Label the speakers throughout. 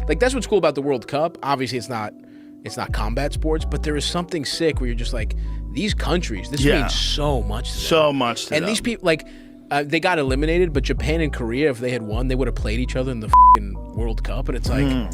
Speaker 1: like that's what's cool about the World Cup. Obviously, it's not combat sports, but there is something sick where you're just like, these countries, this means so much to them.
Speaker 2: So much to them.
Speaker 1: And these people, like, they got eliminated, but Japan and Korea, if they had won, they would have played each other in the fucking World Cup. And it's like,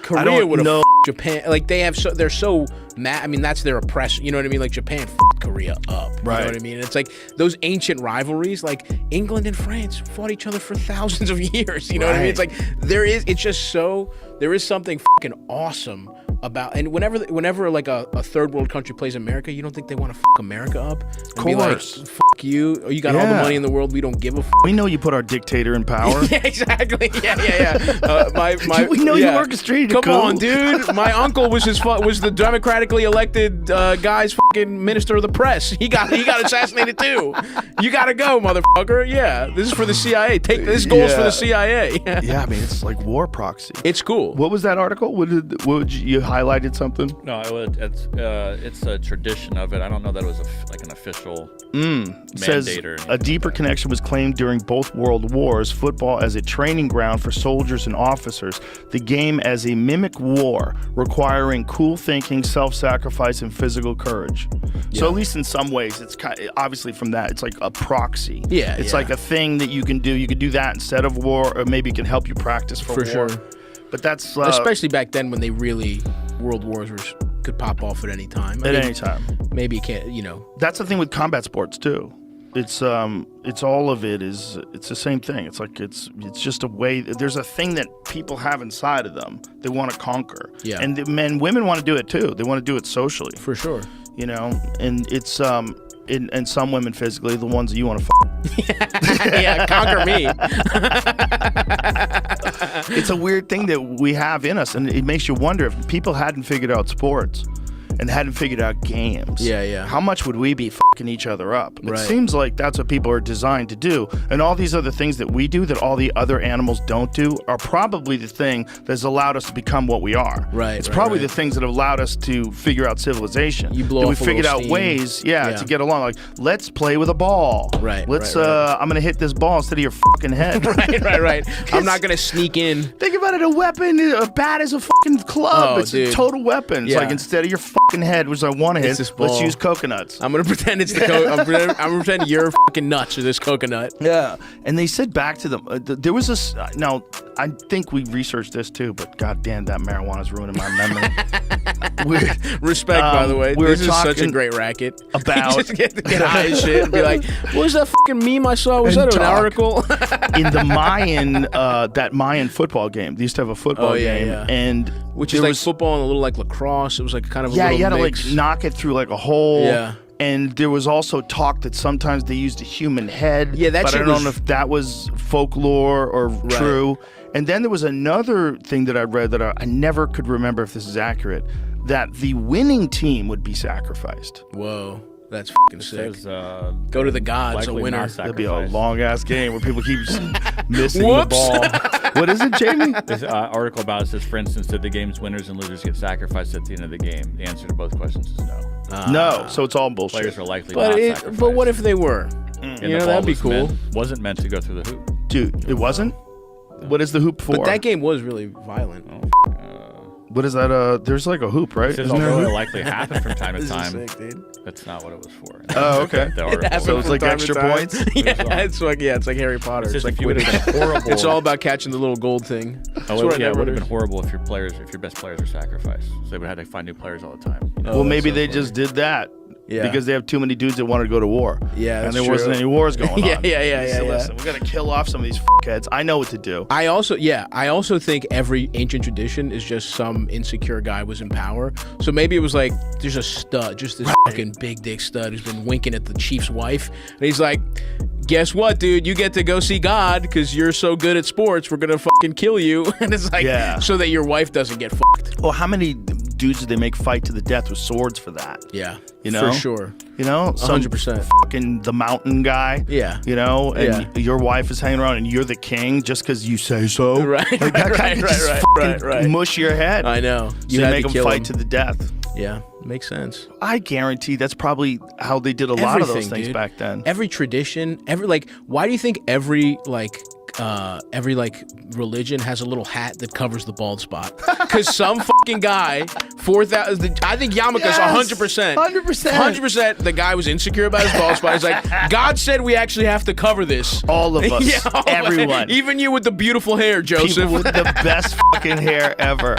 Speaker 1: Korea would have Japan. Like, they're so mad. I mean, that's their oppression. You know what I mean? Like, Japan fucked Korea up. You know what I mean? And it's like those ancient rivalries, like England and France fought each other for thousands of years. You know what I mean? It's like, there is something fucking awesome about, and whenever like a third world country plays America, you don't think they want to fuck America up? Of course. Be like, fuck you. You got all the money in the world. We don't give a fuck.
Speaker 2: We know you put our dictator in power.
Speaker 1: Yeah, exactly. Yeah.
Speaker 2: We know you orchestrated.
Speaker 1: Come on, dude. My uncle was the democratically elected guy's fucking minister of the press. He got assassinated too. You gotta go, motherfucker. Yeah, this is for the CIA. Take this goal's for the CIA.
Speaker 2: Yeah, I mean, it's like war proxy.
Speaker 1: It's cool.
Speaker 2: What was that article? What you highlighted something?
Speaker 3: No, it's a tradition of it. I don't know that it was like an official mandate
Speaker 2: says
Speaker 3: or anything.
Speaker 2: A deeper connection was claimed during both world wars. Football as a training ground for soldiers and officers. The game as a mimic war, requiring cool thinking, self-sacrifice, and physical courage. So at least in some ways, it's obviously from that, it's like a proxy.
Speaker 1: Yeah,
Speaker 2: it's like a thing that you can do. You could do that instead of war, or maybe it can help you practice for war.
Speaker 1: Sure.
Speaker 2: But that's
Speaker 1: especially back then when world wars could pop off at any time.
Speaker 2: Any time.
Speaker 1: Maybe you can't,
Speaker 2: That's the thing with combat sports too. It's all of it is, it's the same thing. It's like it's just a way. There's a thing that people have inside of them they want to conquer.
Speaker 1: Yeah.
Speaker 2: And women want to do it too. They want to do it socially.
Speaker 1: For sure.
Speaker 2: And it's and some women physically, the ones that you want to
Speaker 1: yeah, conquer me.
Speaker 2: It's a weird thing that we have in us, and it makes you wonder if people hadn't figured out sports and hadn't figured out games.
Speaker 1: Yeah.
Speaker 2: How much would we be fucking each other up? It
Speaker 1: Right.
Speaker 2: seems like that's what people are designed to do. And all these other things that we do that all the other animals don't do are probably the thing that's allowed us to become what we are.
Speaker 1: Right.
Speaker 2: It's probably
Speaker 1: right.
Speaker 2: the things that have allowed us to figure out civilization.
Speaker 1: You blow
Speaker 2: that we
Speaker 1: off a
Speaker 2: figured
Speaker 1: little
Speaker 2: out
Speaker 1: steam.
Speaker 2: ways, to get along. Like, let's play with a ball.
Speaker 1: Right.
Speaker 2: Let's
Speaker 1: right.
Speaker 2: I'm gonna hit this ball instead of your fucking head.
Speaker 1: right. I'm not gonna sneak in.
Speaker 2: Think about it, a bat is a fucking club. It's
Speaker 1: dude.
Speaker 2: a total weapon. It's like instead of your fucking head, which I want to hit, let's use coconuts.
Speaker 1: I'm gonna pretend it's I'm gonna pretend your fucking nuts are this coconut.
Speaker 2: Yeah. And they said back to them, there was this, now, I think we researched this too, but goddamn, that marijuana's ruining my memory.
Speaker 1: Respect, by the way. This is such a great racket.
Speaker 2: About
Speaker 1: just get high as shit and be like, what was that fucking meme I saw? Was that an article?
Speaker 2: In the Mayan, that Mayan football game, they used to have a football game, and
Speaker 1: which is like football and a little like lacrosse. It was like kind of a little
Speaker 2: you had
Speaker 1: mix.
Speaker 2: to like knock it through like a hole.
Speaker 1: Yeah.
Speaker 2: And there was also talk that sometimes they used a human head.
Speaker 1: Yeah, that
Speaker 2: but
Speaker 1: shit
Speaker 2: I don't know if that was folklore or true. And then there was another thing that I read that I never could remember if this is accurate, that the winning team would be sacrificed.
Speaker 1: Whoa. That's fucking sick. Go to the gods, a winner.
Speaker 2: That'd be a long-ass game where people keep missing the ball. What is it, Jamie?
Speaker 3: This article about it says, for instance, did the game's winners and losers get sacrificed at the end of the game? The answer to both questions is no.
Speaker 2: No, so it's all bullshit.
Speaker 3: Players are likely not sacrificed.
Speaker 1: But what if they were?
Speaker 3: That'd be cool. Wasn't meant to go through the hoop.
Speaker 2: Dude, it wasn't? What is the hoop for?
Speaker 1: But that game was really violent.
Speaker 2: What is that? There's like a hoop, right?
Speaker 3: It says although it likely happened from time to time.
Speaker 1: Sick, dude.
Speaker 3: That's not what it was for.
Speaker 2: Oh, okay. So it's like extra points?
Speaker 1: It's like Harry Potter.
Speaker 3: It's
Speaker 1: like
Speaker 3: if you would have been horrible.
Speaker 1: It's all about catching the little gold thing.
Speaker 3: It would have been horrible if your best players were sacrificed. So they would have to find new players all the time.
Speaker 2: Well, maybe they just did that. Yeah. Because they have too many dudes that wanted to go to war.
Speaker 1: Yeah,
Speaker 2: and there wasn't any wars going on.
Speaker 1: Yeah.
Speaker 2: Listen, we gotta kill off some of these heads. I know what to do.
Speaker 1: I also think every ancient tradition is just some insecure guy was in power. So maybe it was like there's a stud, just this fucking big dick stud who's been winking at the chief's wife, and he's like, guess what, dude? You get to go see God because you're so good at sports. We're gonna fucking kill you, and it's like so that your wife doesn't get fucked.
Speaker 2: Well, how many dudes did they make fight to the death with swords for that?
Speaker 1: Yeah,
Speaker 2: you know,
Speaker 1: for sure.
Speaker 2: You know,
Speaker 1: 100%.
Speaker 2: Fucking the mountain guy.
Speaker 1: Yeah,
Speaker 2: you know, and your wife is hanging around, and you're the king just because you say so.
Speaker 1: Right,
Speaker 2: like that guy just mush your head.
Speaker 1: I know.
Speaker 2: You make them fight to the death.
Speaker 1: Yeah, makes sense.
Speaker 2: I guarantee that's probably how they did a lot of those things back then.
Speaker 1: Every tradition, why do you think every every like religion has a little hat that covers the bald spot. Because some fucking guy, 4,000. I think Yamaka's 100%. 100%. The guy was insecure about his bald spot. He's like, God said we actually have to cover this.
Speaker 2: All of us.
Speaker 1: Yeah,
Speaker 2: everyone.
Speaker 1: Even you with the beautiful hair, Joseph.
Speaker 2: People with the best fucking hair ever.